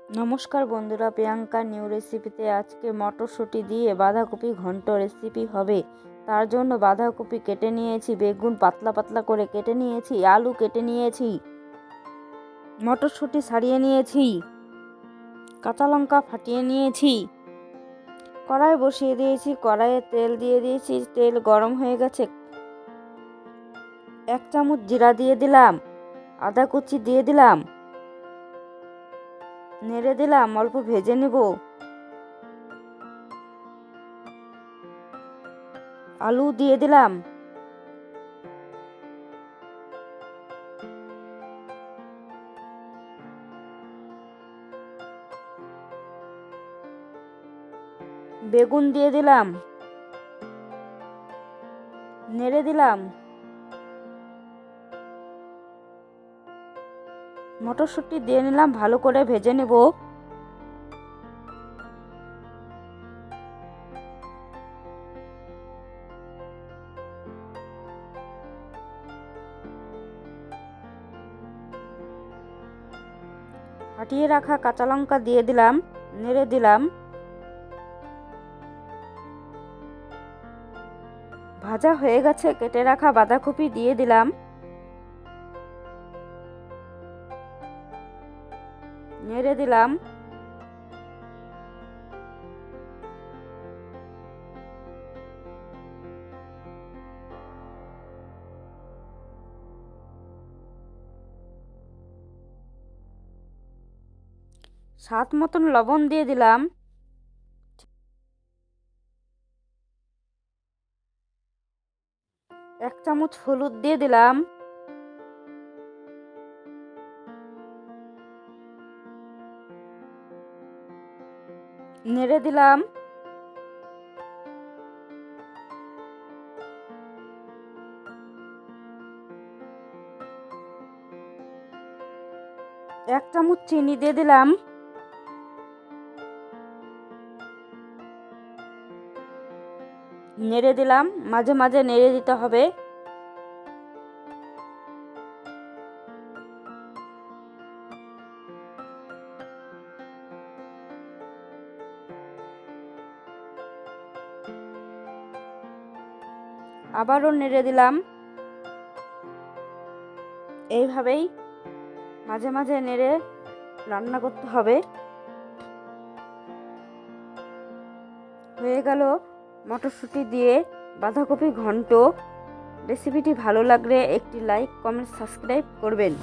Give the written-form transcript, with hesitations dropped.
নমস্কার বন্ধুরা, প্রিয়াঙ্কা নিউ রেসিপিতে আজকে মটরশুঁটি দিয়ে বাঁধাকপি ঘন্ট রেসিপি হবে। তার জন্য বাঁধাকপি কেটে নিয়েছি, বেগুন পাতলা পাতলা করে কেটে নিয়েছি, আলু কেটে নিয়েছি, মটরশুঁটি ছাড়িয়ে নিয়েছি, কাঁচা লঙ্কা ফাটিয়ে নিয়েছি। কড়াই বসিয়ে দিয়েছি, কড়াইয়ে তেল দিয়ে দিয়েছি, তেল গরম হয়ে গেছে। 1 চামচ জিরা দিয়ে দিলাম, আদা কুচি দিয়ে দিলাম, নেড়ে দিলাম, অল্প ভেজে নেব। আলু দিয়ে দিলাম, বেগুন দিয়ে দিলাম, নেড়ে দিলাম, মটরশুঁটি দিয়ে নিলাম, ভালো করে ভেজে নেব। ফাটিয়ে রাখা কাঁচা লঙ্কা দিয়ে দিলাম, নেড়ে দিলাম। ভাজা হয়ে গেছে, কেটে রাখা বাঁধাকপি দিয়ে দিলাম, নেড়ে দিলাম। স্বাদ মতন লবণ দিয়ে দিলাম, 1 চামচ হলুদ দিয়ে দিলাম, নেড়ে দিলাম। এক চামচ চিনি দিয়ে দিলাম, নেড়ে দিলাম, মাঝে মাঝে নেড়ে দিতে হবে। আবারও নেড়ে দিলাম। এইভাবেই মাঝে মাঝে নেড়ে রান্না করতে হবে। হয়ে গেল মটরশুঁটি দিয়ে বাঁধাকপি ঘন্ট। রেসিপিটি ভালো লাগলে একটি লাইক, কমেন্ট, সাবস্ক্রাইব করবেন।